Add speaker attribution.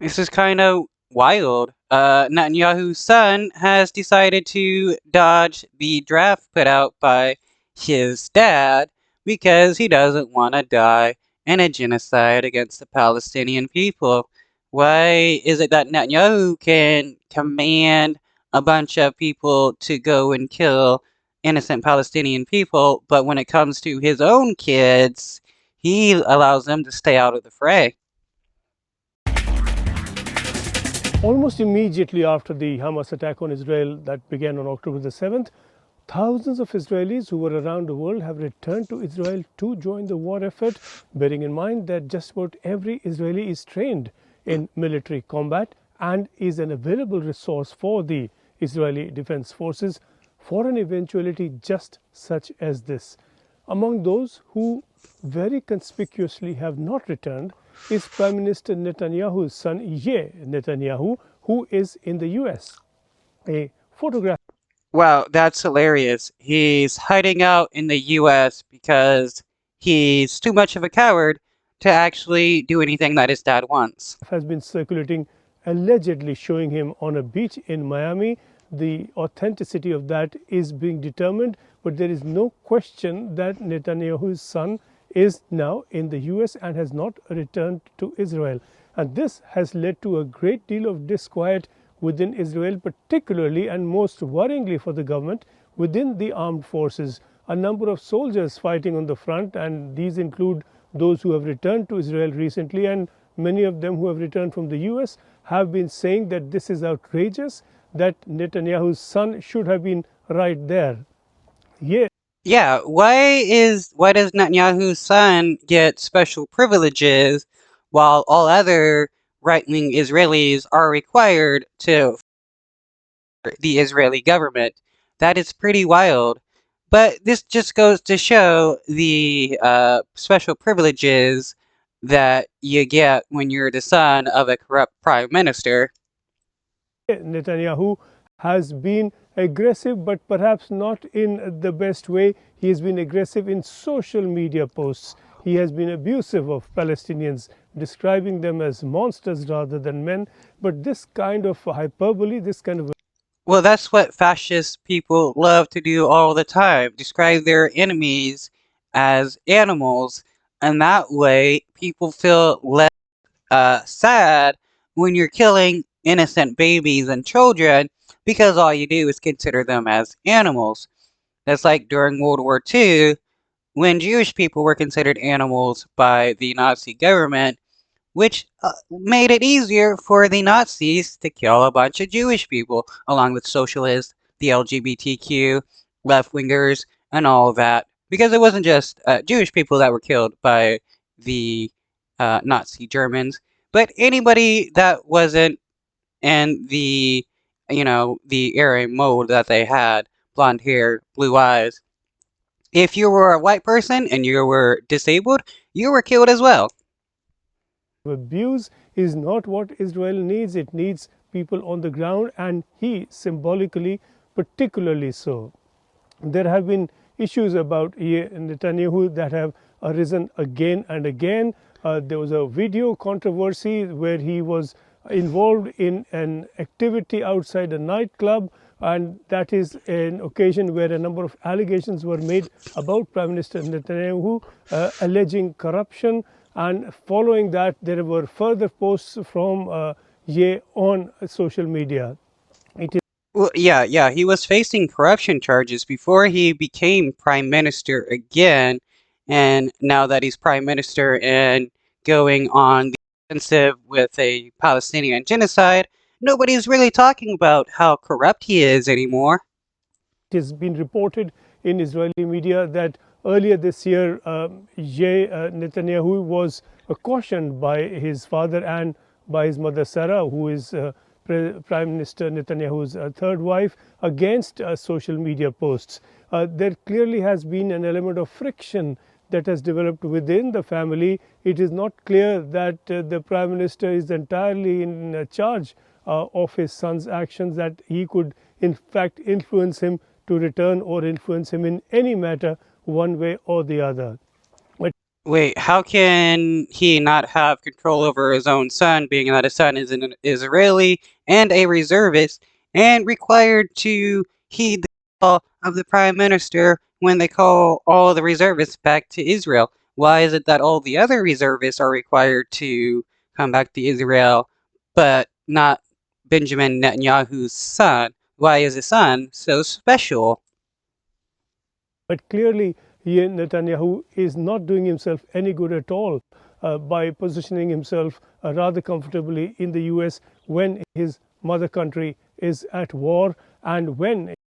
Speaker 1: This is kind of wild. Netanyahu's son has decided to dodge the draft put out by his dad because he doesn't want to die in a genocide against the Palestinian people. Why is it that Netanyahu can command a bunch of people to go and kill innocent Palestinian people, but when it comes to his own kids, he allows them to stay out of the fray?
Speaker 2: Almost immediately after the Hamas attack on Israel that began on October the 7th, thousands of Israelis who were around the world have returned to Israel to join the war effort, bearing in mind that just about every Israeli is trained in military combat and is an available resource for the Israeli Defense Forces for an eventuality just such as this. Among those who very conspicuously have not returned is Prime Minister Netanyahu's son, Netanyahu, who is in the US. A photograph.
Speaker 1: Wow, that's hilarious. He's hiding out in the US because he's too much of a coward to actually do anything that his dad wants.
Speaker 2: Has been circulating, allegedly showing him on a beach in Miami. The authenticity of that is being determined, but there is no question that Netanyahu's son is now in the US and has not returned to Israel. And this has led to a great deal of disquiet within Israel, particularly and most worryingly for the government, within the armed forces. A number of soldiers fighting on the front, and these include those who have returned to Israel recently, and many of them who have returned from the US, have been saying that this is outrageous, that Netanyahu's son should have been right there.
Speaker 1: Yeah, why does Netanyahu's son get special privileges while all other right-wing Israelis are required to the Israeli government? That is pretty wild. But this just goes to show the special privileges that you get when you're the son of a corrupt prime minister.
Speaker 2: Netanyahu has been aggressive, but perhaps not in the best way. He has been aggressive in social media posts. He has been abusive of Palestinians, describing them as monsters rather than men. But this kind of hyperbole, this kind of
Speaker 1: Well, that's what fascist people love to do all the time, describe their enemies as animals, and that way people feel less sad when you're killing innocent babies and children because all you do is consider them as animals. That's like during World War II when Jewish people were considered animals by the Nazi government, which made it easier for the Nazis to kill a bunch of Jewish people, along with socialists, the LGBTQ, left wingers, and all of that. Because it wasn't just Jewish people that were killed by the Nazi Germans, but anybody that wasn't in the Aryan mode that they had, blonde hair, blue eyes. If you were a white person and you were disabled, you were killed as well.
Speaker 2: abuse is not what Israel needs. It needs people on the ground, and he symbolically, particularly so. There have been issues about Netanyahu that have arisen again and again. There was a video controversy where he was involved in an activity outside a nightclub, and that is an occasion where a number of allegations were made about Prime Minister Netanyahu, alleging corruption. And following that, there were further posts from Ye on social media.
Speaker 1: Well, yeah, he was facing corruption charges before he became prime minister again, and now that he's prime minister and going on the offensive with a Palestinian genocide, nobody's really talking about how corrupt he is anymore.
Speaker 2: It has been reported in Israeli media that earlier this year, Netanyahu was cautioned by his father and by his mother Sarah, who is Prime Minister Netanyahu's third wife, against social media posts. There clearly has been an element of friction that has developed within the family. It is not clear that the Prime Minister is entirely in charge of his son's actions, that he could in fact influence him to return or influence him in any matter one way or the other.
Speaker 1: Wait, how can he not have control over his own son, being that his son is an Israeli and a reservist, and required to heed the call of the prime minister when they call all the reservists back to Israel? Why is it that all the other reservists are required to come back to Israel, but not Benjamin Netanyahu's son? Why is his son so special?
Speaker 2: But clearly, Netanyahu is not doing himself any good at all by positioning himself rather comfortably in the US when his mother country is at war and when